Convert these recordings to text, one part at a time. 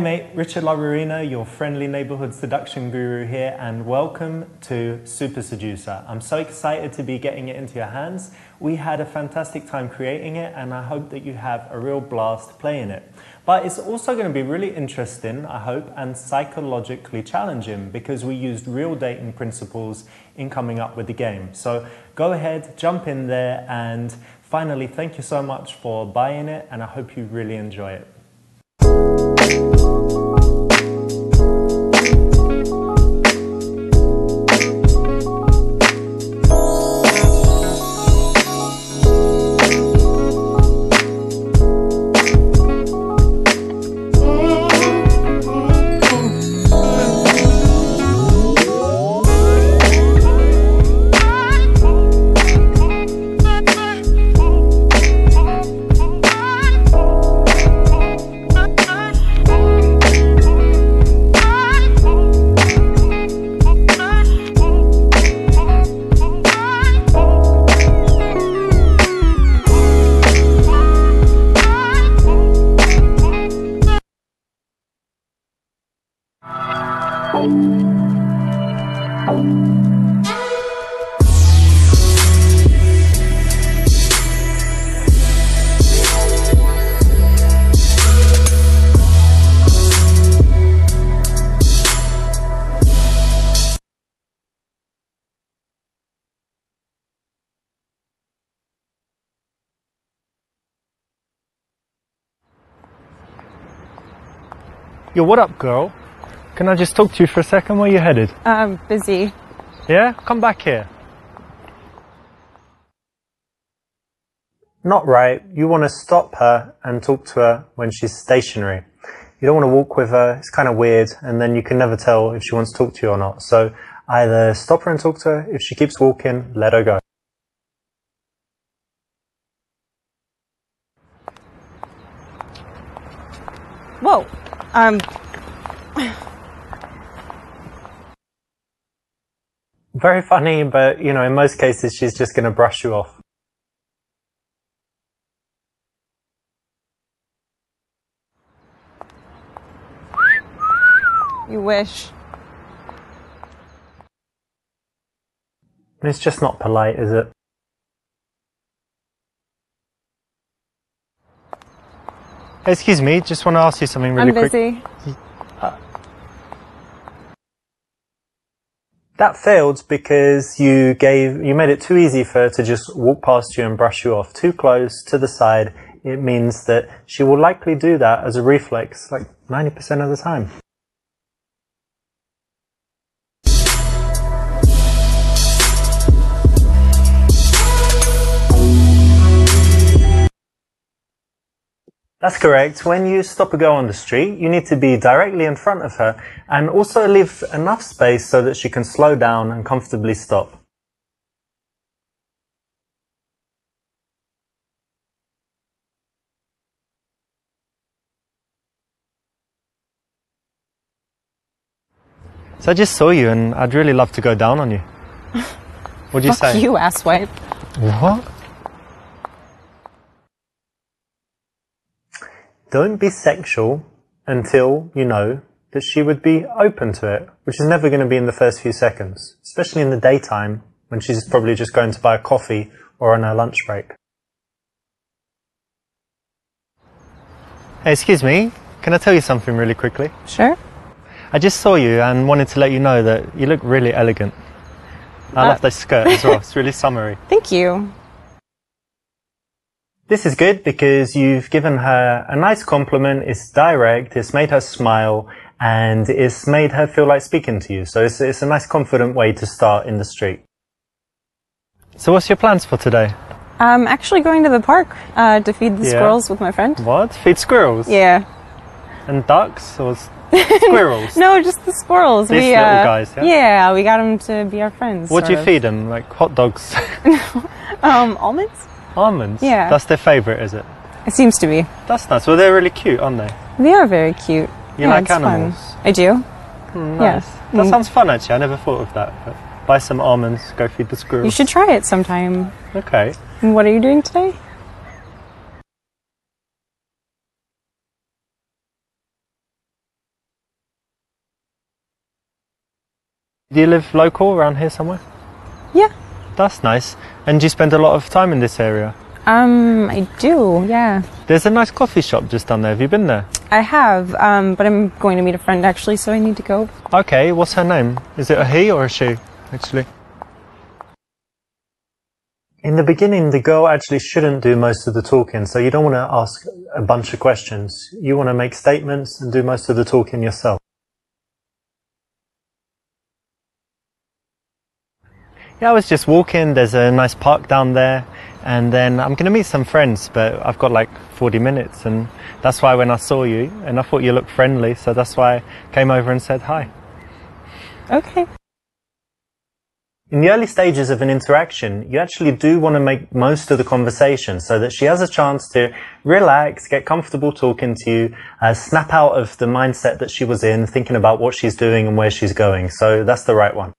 mate, Richard La Ruina, your friendly neighborhood seduction guru here, and welcome to Super Seducer. I'm so excited to be getting it into your hands. We had a fantastic time creating it, and I hope that you have a real blast playing it. But it's also going to be really interesting, I hope, and psychologically challenging because we used real dating principles in coming up with the game. So go ahead, jump in there, and finally, thank you so much for buying it, and I hope you really enjoy it. Yo, what up, girl? Can I just talk to you for a second? Where you headed? Busy. Yeah? Come back here. Not right. You want to stop her and talk to her when she's stationary. You don't want to walk with her. It's kind of weird, and then you can never tell if she wants to talk to you or not. So either stop her and talk to her. If she keeps walking, let her go. Whoa. Very funny, but you know, in most cases, she's just going to brush you off. You wish. It's just not polite, is it? Excuse me, just want to ask you something really quick. I'm busy. That failed because you made it too easy for her to just walk past you and brush you off. Too close, to the side. It means that she will likely do that as a reflex like 90% of the time. That's correct. When you stop a girl on the street, you need to be directly in front of her and also leave enough space so that she can slow down and comfortably stop. So I just saw you and I'd really love to go down on you. What'd you say? Fuck you, asswipe. What? Don't be sexual until you know that she would be open to it, which is never going to be in the first few seconds, especially in the daytime when she's probably just going to buy a coffee or on her lunch break. Hey, excuse me, can I tell you something really quickly? Sure. I just saw you and wanted to let you know that you look really elegant. I love that skirt as well, it's really summery. Thank you. This is good because you've given her a nice compliment, it's direct, it's made her smile, and it's made her feel like speaking to you. So it's a nice confident way to start in the street. So what's your plans for today? I'm actually going to the park to feed the squirrels with my friend. What? Feed squirrels? Yeah. And ducks or squirrels? No, just the squirrels. These little guys, yeah? Yeah, we got them to be our friends. What do you feed them? Like hot dogs? Almonds? Almonds? Yeah. That's their favourite, is it? It seems to be. That's nice. Well, they're really cute, aren't they? They are very cute. You like animals? Fun. I do. Nice. Yeah. That sounds fun, actually. I never thought of that. But buy some almonds, go feed the squirrels. You should try it sometime. Okay. And what are you doing today? Do you live local around here somewhere? Yeah. That's nice. And do you spend a lot of time in this area? I do, yeah. There's a nice coffee shop just down there. Have you been there? I have, but I'm going to meet a friend actually, so I need to go. Okay, what's her name? Is it a he or a she, actually? In the beginning, the girl actually shouldn't do most of the talking, so you don't want to ask a bunch of questions. You want to make statements and do most of the talking yourself. Yeah, I was just walking. There's a nice park down there. And then I'm going to meet some friends, but I've got like 40 minutes. And that's why when I saw you, and I thought you looked friendly, so that's why I came over and said hi. Okay. In the early stages of an interaction, you actually do want to make most of the conversation so that she has a chance to relax, get comfortable talking to you, snap out of the mindset that she was in, thinking about what she's doing and where she's going. So that's the right one.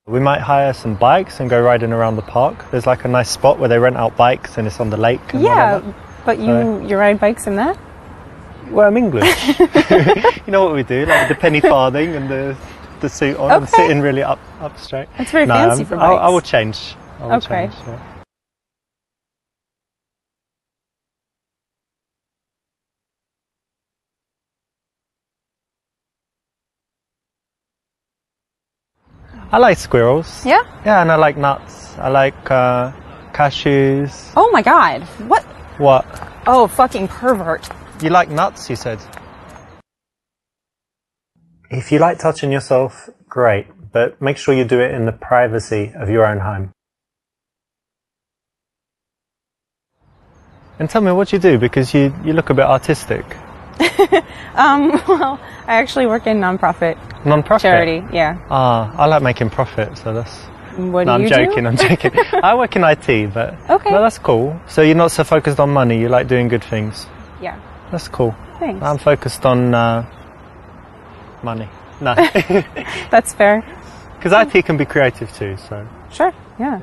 We might hire some bikes and go riding around the park. There's like a nice spot where they rent out bikes and it's on the lake and yeah, whatever. But you ride bikes in that? Well, I'm English. You know what we do, like the penny farthing and the suit on, and sitting really up straight. That's very fancy for bikes. I will change. Okay. Yeah. I like squirrels. Yeah? Yeah, and I like nuts. I like cashews. Oh my god. What? What? Oh, fucking pervert. You like nuts, you said? If you like touching yourself, great, but make sure you do it in the privacy of your own home. And tell me what you do, because you look a bit artistic. Well, I actually work in non-profit. Non-profit? Charity, yeah. Ah, I like making profit, so that's... What do No, I'm you joking, do? I'm joking. I work in IT, but... Okay. No, that's cool. So you're not so focused on money, you like doing good things. Yeah. That's cool. Thanks. I'm focused on money. No. That's fair. Because IT can be creative too, so... Sure, yeah.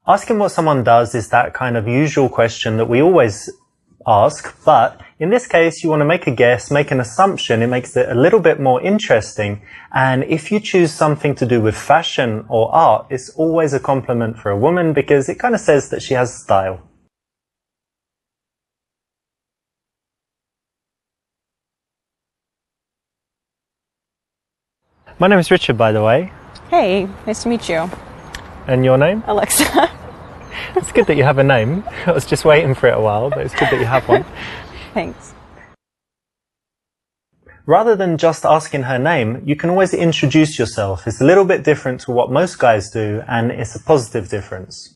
Asking what someone does is that kind of usual question that we always ask, but in this case you want to make a guess, make an assumption. It makes it a little bit more interesting, and if you choose something to do with fashion or art, it's always a compliment for a woman because it kind of says that she has style. My name is Richard, by the way. Hey, nice to meet you. And your name? Alexa. It's good that you have a name. I was just waiting for it a while, but it's good that you have one. Thanks. Rather than just asking her name, you can always introduce yourself. It's a little bit different to what most guys do, and it's a positive difference.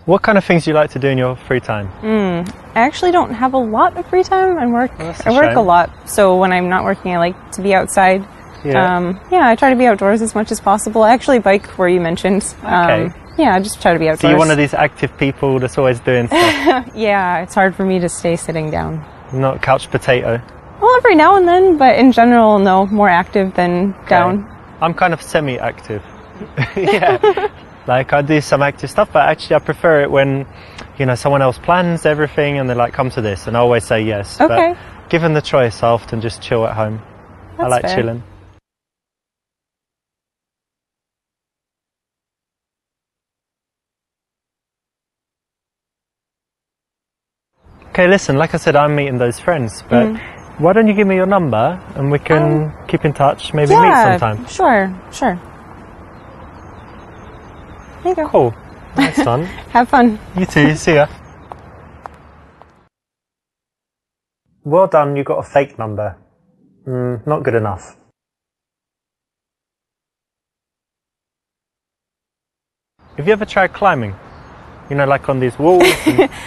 What kind of things do you like to do in your free time? I actually don't have a lot of free time. I work a lot, so when I'm not working, I like to be outside. Yeah. I try to be outdoors as much as possible. I actually bike where you mentioned. Okay. Yeah, I just try to be outdoors. So you're one of these active people that's always doing stuff? Yeah, it's hard for me to stay sitting down. Not couch potato? Well, every now and then, but in general, no, more active than down. I'm kind of semi-active. Yeah. Like I do some active stuff, but actually I prefer it when, you know, someone else plans everything and they're like, come to this, and I always say yes. Okay. But given the choice, I often just chill at home. I like fair. chilling. Okay, listen, like I said, I'm meeting those friends, but why don't you give me your number and we can keep in touch, maybe meet sometime. Sure. There you go. Cool. Nice fun. Have fun. You too, see ya. Well done, you got a fake number. Not good enough. Have you ever tried climbing? You know, like on these walls?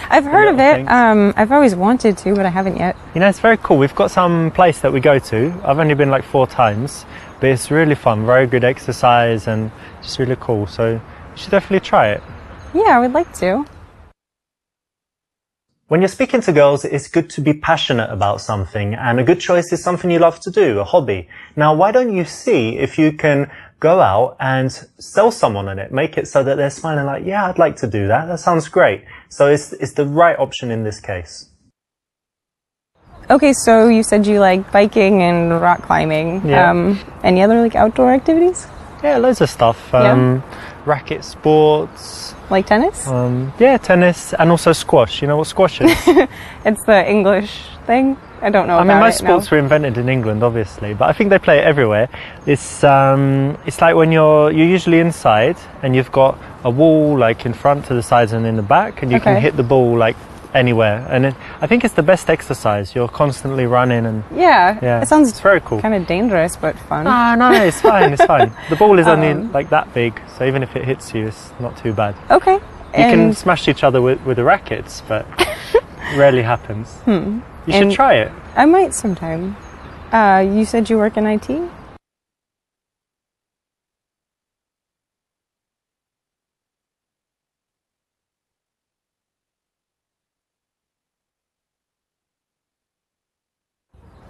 I've heard of it. I've always wanted to, but I haven't yet. You know, it's very cool. We've got some place that we go to. I've only been like 4 times, but it's really fun. Very good exercise and just really cool. So you should definitely try it. Yeah, I would like to. When you're speaking to girls, it's good to be passionate about something, and a good choice is something you love to do, a hobby. Now, why don't you see if you can go out and sell someone on it, make it so that they're smiling like, yeah, I'd like to do that. That sounds great. So it's the right option in this case. Okay, so you said you like biking and rock climbing. Yeah. Any other like outdoor activities? Yeah, loads of stuff. Yeah. Racket sports. Like tennis? Yeah, tennis and also squash. You know what squash is? It's the English thing. I don't know. I mean, most sports were invented in England, obviously, but I think they play it everywhere. It's like when you're usually inside and you've got a wall like in front, to the sides, and in the back, and you can hit the ball like anywhere. And I think it's the best exercise. You're constantly running and yeah. It sounds it's very cool. Kind of dangerous, but fun. No, it's fine. It's fine. The ball is only like that big, so even if it hits you, it's not too bad. Okay. You can smash each other with the rackets, but rarely happens. You should try it. I might sometime. You said you work in IT?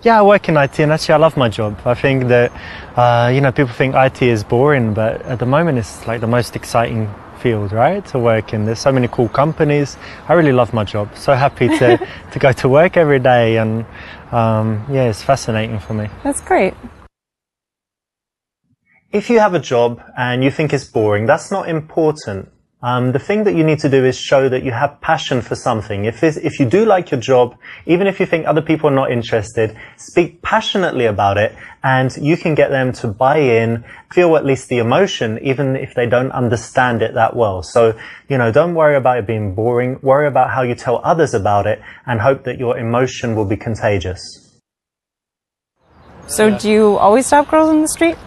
Yeah, I work in IT, and actually I love my job. I think that, people think IT is boring, but at the moment it's like the most exciting field, right, to work in. There's so many cool companies. I really love my job. So happy to go to work every day, and it's fascinating for me. That's great. If you have a job and you think it's boring, that's not important. The thing that you need to do is show that you have passion for something. If you do like your job, even if you think other people are not interested, speak passionately about it, and you can get them to buy in, feel at least the emotion, even if they don't understand it that well. So, don't worry about it being boring. Worry about how you tell others about it, and hope that your emotion will be contagious. So do you always stop girls in the street?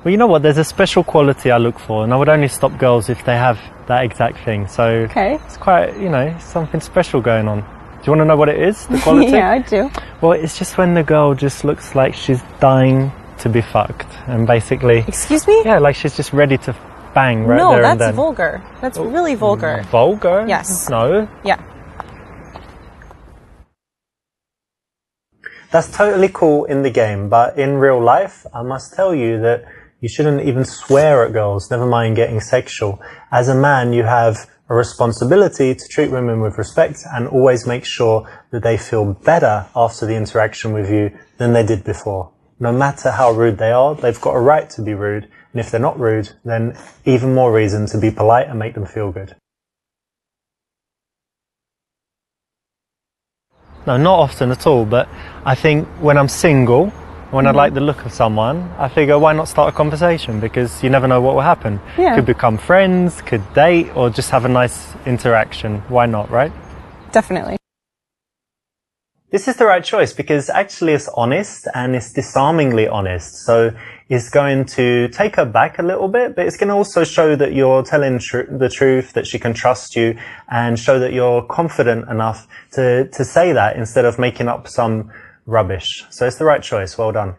Well, you know what? There's a special quality I look for, and I would only stop girls if they have that exact thing. So it's quite, something special going on. Do you want to know what it is, the quality? Yeah, I do. Well, it's just when the girl just looks like she's dying to be fucked, and basically... Excuse me? Yeah, like she's just ready to bang right there and then. No, that's vulgar. That's really vulgar. Vulgar? Yes. No. Yeah. That's totally cool in the game, but in real life, I must tell you that you shouldn't even swear at girls, never mind getting sexual. As a man, you have a responsibility to treat women with respect and always make sure that they feel better after the interaction with you than they did before. No matter how rude they are, they've got a right to be rude. And if they're not rude, then even more reason to be polite and make them feel good. No, not often at all, but I think when I'm single, when I like the look of someone, I figure why not start a conversation, because you never know what will happen. Yeah. Could become friends, could date, or just have a nice interaction. Why not, right? Definitely. This is the right choice because actually it's honest and it's disarmingly honest. So it's going to take her back a little bit, but it's going to also show that you're telling the truth, that she can trust you, and show that you're confident enough to say that instead of making up some rubbish. So it's the right choice. Well done.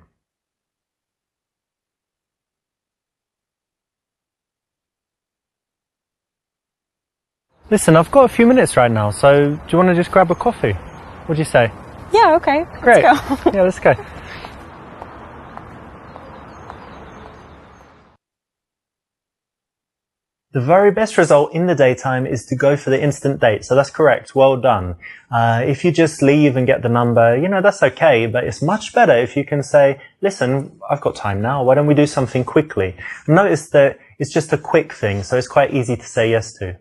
Listen, I've got a few minutes right now, so do you want to just grab a coffee? What do you say? Yeah, okay. Great. Let's go. Yeah, let's go. The very best result in the daytime is to go for the instant date. So that's correct. Well done. If you just leave and get the number, that's okay. But it's much better if you can say, listen, I've got time now. Why don't we do something quickly? Notice that it's just a quick thing. So it's quite easy to say yes to.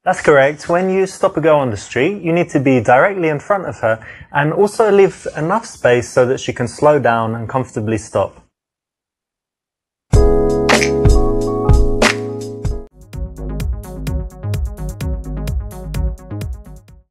That's correct. When you stop a girl on the street, you need to be directly in front of her and also leave enough space so that she can slow down and comfortably stop.